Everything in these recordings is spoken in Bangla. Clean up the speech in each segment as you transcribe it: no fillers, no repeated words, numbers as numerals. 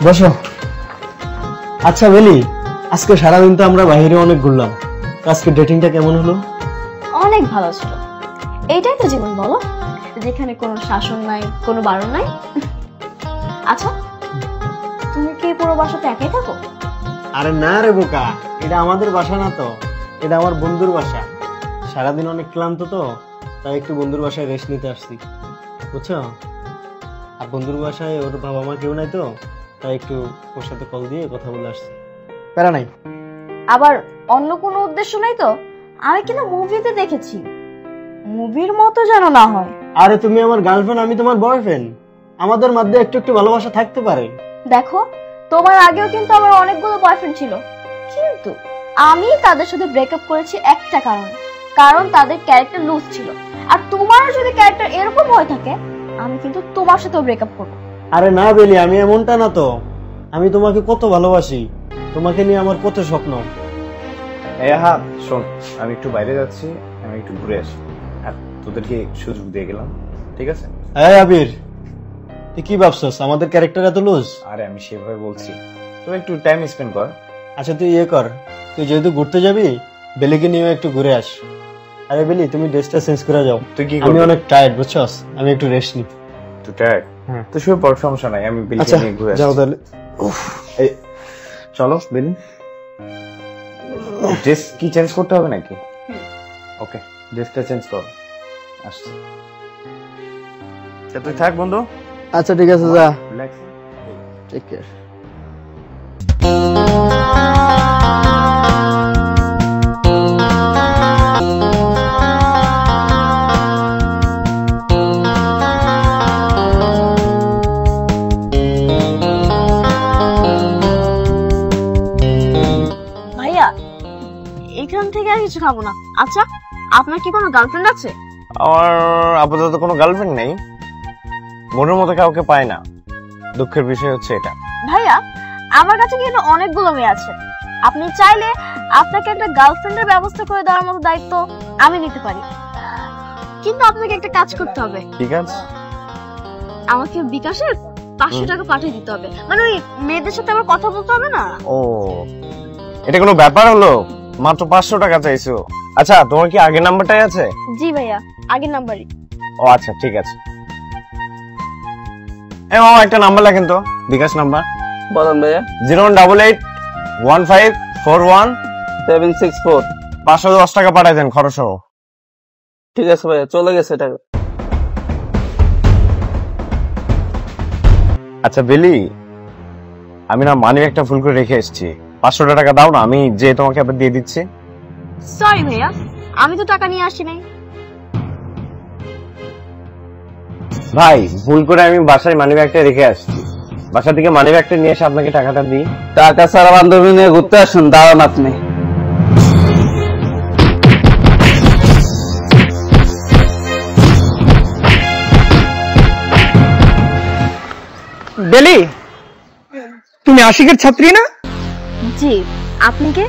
বসো। আচ্ছা বেলি, আজকে সারাদিন তো আমরা বাইরে অনেক ঘুরলাম, আজকে ডেটিংটা কেমন হলো? অনেক ভালো ছিল। এইটাই তো জীবন বলো, যেখানে কোনো শাসন নাই, কোনো বারণ নাই। আচ্ছা, তুমি কি পুরো বাসাতে একাই থাকো? আরে না রে বোকা, এটা আমাদের বাসা না তো, এটা আমার বন্ধুর বাসা। সারাদিন অনেক ক্লান্ত তো, তাই একটু বন্ধুর বাসায় রেস্ট নিতে আসছি, বুঝছো? আর বন্ধুর বাসায় ওর বাবা মা কেউ নাই তো, তাই একটু ওর সাথে কল দিয়ে কথা বলে আসছি। প্যারা নাই। আবার অন্য কোনো উদ্দেশ্য নাই তো? আমি কিন্তু মুভিতে দেখেছি, মুভির মতো যেন না হয়। আরে তুমি আমার গার্লফ্রেন্ড, আমি তোমার বয়ফ্রেন্ড, আমাদের মধ্যে একটু একটু ভালোবাসা থাকতে পারে। দেখো, তোমার আগেও কিন্তু আমার অনেকগুলো বয়ফ্রেন্ড ছিল, কিন্তু আমি তাদের সাথে ব্রেকআপ করেছি একটা কারণে, কারণ তাদের ক্যারেক্টার লুজ ছিল। আর তোমার যদি ক্যারেক্টার এরকম হয়ে থাকে, আমি কিন্তু তোমার সাথেও ব্রেকআপ করব। আরে না বেলি, আমি এমনটা না তো, আমি তোমাকে কত ভালোবাসি, তোমাকে নিয়ে আমার কত স্বপ্ন। হ্যাঁ শোন, আমি একটু বাইরে যাচ্ছি, আমি একটু ঘুরে আসি, আর তোদেরকে সুযোগ দিয়ে গেলাম, ঠিক আছে? এই আবির, তুই কি ভাবছস আমাদের ক্যারেক্টার এত লুজ? আরে আমি সেভাবে বলছি, তুই একটু টাইম স্পেন্ড কর। আচ্ছা তুই ইয়ে কর, তুই যেহেতু ঘুরতে যাবি, বেলিকে নিয়ে একটু ঘুরে আস। আরে বেলি, তুমি ড্রেসটা চেঞ্জ করে যাও। তুই কি? আমি অনেক টায়ার্ড, বুঝছস, আমি একটু রেস্ট নিই। তুই টায়ার্ড? হ্যাঁ, তো শুয়ে পড়, সমস্যা নাই, আমি বেলিকে নিয়ে ঘুরে আসি। যাও তাহলে। এই চলো বেলি। ড্রেস কি চেঞ্জ করতে হবে নাকি? ওকে, ড্রেসটা চেঞ্জ কর, আসছি। তুই থাক বন্ধু। আচ্ছা ঠিক আছে, যা, রিল্যাক্স, টেক কেয়ার। ভাইয়া, এখান থেকে আর কিছু খাবো না। আচ্ছা, আপনার কি কোনো গার্লফ্রেন্ড আছে? আমার আপাতত কোনো গার্লফ্রেন্ড নেই, মনের মতো কাউকে পায় না, দুঃখের বিষয় হচ্ছে এটা। ভাইয়া, আমার কাছে কিন্তু অনেকগুলো মেয়ে আছে, আপনি চাইলে আপনাকে একটা গার্লফ্রেন্ডের ব্যবস্থা করে দেওয়ার মতো দায়িত্ব আমি নিতে পারি, কিন্তু আপনাকে একটা কাজ করতে হবে। ঠিক আছে, আমাকে বিকাশে 500 টাকা পাঠিয়ে দিতে হবে, মানে ওই মেয়েদের সাথে আমার কথা বলতে হবে না। ও এটা কোনো ব্যাপার হলো? মাত্র 500 টাকা চাইছো? আচ্ছা, তোমার কি আগের নাম্বারটাই আছে? জি ভাইয়া, আগের নাম্বারই। ও আচ্ছা, ঠিক আছে। এই মামা, একটা নাম্বার লেখেন তো, বিকাশ নাম্বার। বলেন ভাইয়া। 0881541 510 টাকা পাঠাই দেন, খরচ সহ। ঠিক আছে ভাইয়া, চলে গেছে টাকা। আচ্ছা বেলি, আমি না মানি একটা ভুল করে রেখে এসেছি, 500 টাকা দাও না, আমি যে তোমাকে আবার দিয়ে দিচ্ছি। সরি ভাইয়া, আমি তো টাকা নিয়ে আসি নাই। ভাই, ভুল করে আমি বাসায় মানি ব্যাগটা রেখে আসছি, বাসা থেকে মানি ব্যাগটা নিয়ে এসে আপনাকে টাকাটা দিই। টাকা ছাড়া বান্ধবী নিয়ে ঘুরতে আসুন, দাঁড়ান আপনি। বেলি, তুমি আশিকের ছাত্রী না? জি, আপনি কে?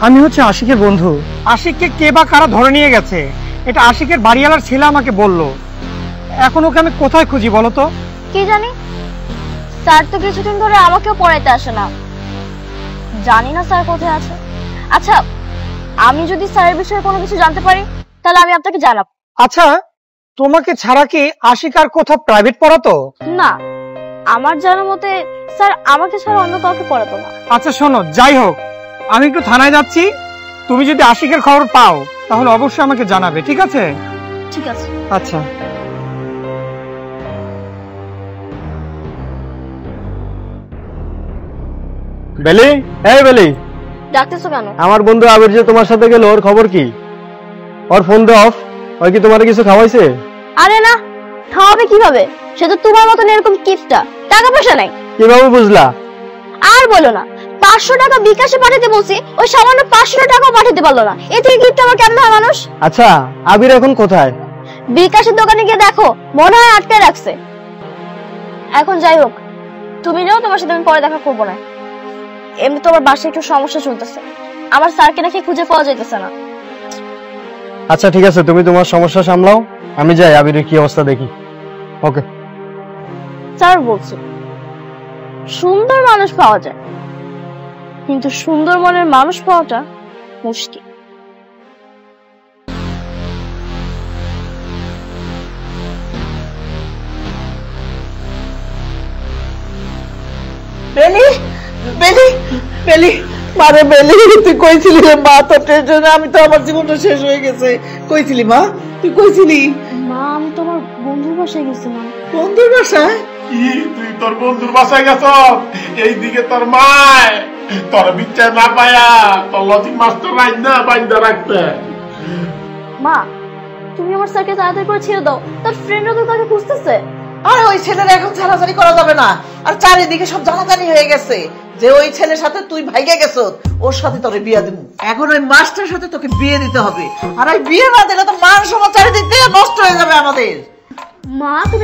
আমি হচ্ছে আশিকের বন্ধু। আশিককে কে বা কারা ধরে নিয়ে গেছে, এটা আশিকের বাড়িওয়ালার ছেলে আমাকে বললো। এখন ওকে আমি কোথায় খুঁজি বলো তো? কি জানি, স্যার তো কিছুদিন ধরে আমাকেও পড়াইতে আসে না, জানি না স্যার কোথায় আছে। আচ্ছা, আমি যদি স্যারের বিষয়ে কোনো কিছু জানতে পারি, তাহলে আমি আপনাকে জানাবো। আচ্ছা, তোমাকে ছাড়া কি আশিক আর কোথাও প্রাইভেট পড়াতো? না, আমার জানার মতে স্যার আমাকে ছাড়া অন্য কাউকে পড়াতো না। আচ্ছা শোনো, যাই হোক, আমি একটু থানায় যাচ্ছি, তুমি যদি আশিকের খবর পাও তাহলে অবশ্যই আমাকে জানাবে, ঠিক আছে? ঠিক আছে। আচ্ছা। বেলি, এই বেলি, ডাকতেছো কেন? আমার বন্ধু আবির যে তোমার সাথে গেল, ওর খবর কি? ওর ফোন দে অফ, ওই কি তোমার কিছু খাওয়াইছে? আরে না, খাওয়াবে কিভাবে? সে তো তোমার মতন এরকম কিপটা, টাকা পয়সা নাই। কিভাবে বুঝলা? আর বলো না, 500 টাকা বিকাশে পাঠাতে বলছি, ওই সামান্য 500 টাকাও পাঠাতে পারলো না। এ থেকে কিপটা আমার কেমন হয় মানুষ? আচ্ছা, আবির এখন কোথায়? বিকাশের দোকানে গিয়ে দেখো, মনে হয় আটকে রাখছে। এখন যাই হোক, তুমি যাও, তোমার সাথে আমি পরে দেখা করবো না। এমনি তোমার বাসায় একটু সমস্যা চলতেছে, আমার স্যারকে নাকি খুঁজে পাওয়া যাইতেছে না। আচ্ছা ঠিক আছে, তুমি তোমার সমস্যা সামলাও, আমি যাই আবিরের কি অবস্থা দেখি। ওকে। স্যার বলছে সুন্দর মানুষ পাওয়া যায়, কিন্তু সুন্দর মনের মানুষ পাওয়াটা মুশকিল। বেলি বেলি বেলি মারে বেলি, তুই কইছিলি রে মা, তোর টেনশনে আমি তো আমার জীবনটা শেষ হয়ে গেছে। কইছিলি মা, তুই কইছিলি? মা আমি তোমার বন্ধুর বাসায় গেছিলাম। বন্ধুর বাসায়? কি তুই তোর বন্ধুর বাসায় গেছ? এইদিকে তোর মায় তোর বিচার না পায়া তোর লজিক মাস্টার রাইন না বাইন্দা রাখতে। মা তুমি আমার স্যারকে তাড়াতাড়ি করে ছেড়ে দাও, তার ফ্রেন্ডরা তো তাকে খুঁজতেছে। আরে ওই ছেলের এখন ছাড়াছাড়ি করা যাবে না, আর চারিদিকে সব জানাজানি হয়ে গেছে যে ওই ছেলের সাথে তুই ভাইগে গেছ, ওর সাথে তোরে বিয়ে দিব। এখন ওই মাস্টারের সাথে তোকে বিয়ে দিতে হবে, আর ওই বিয়ে না দিলে তো মান সম্মান চারিদিক দিয়ে নষ্ট হয়ে যাবে আমাদের। মা তুমি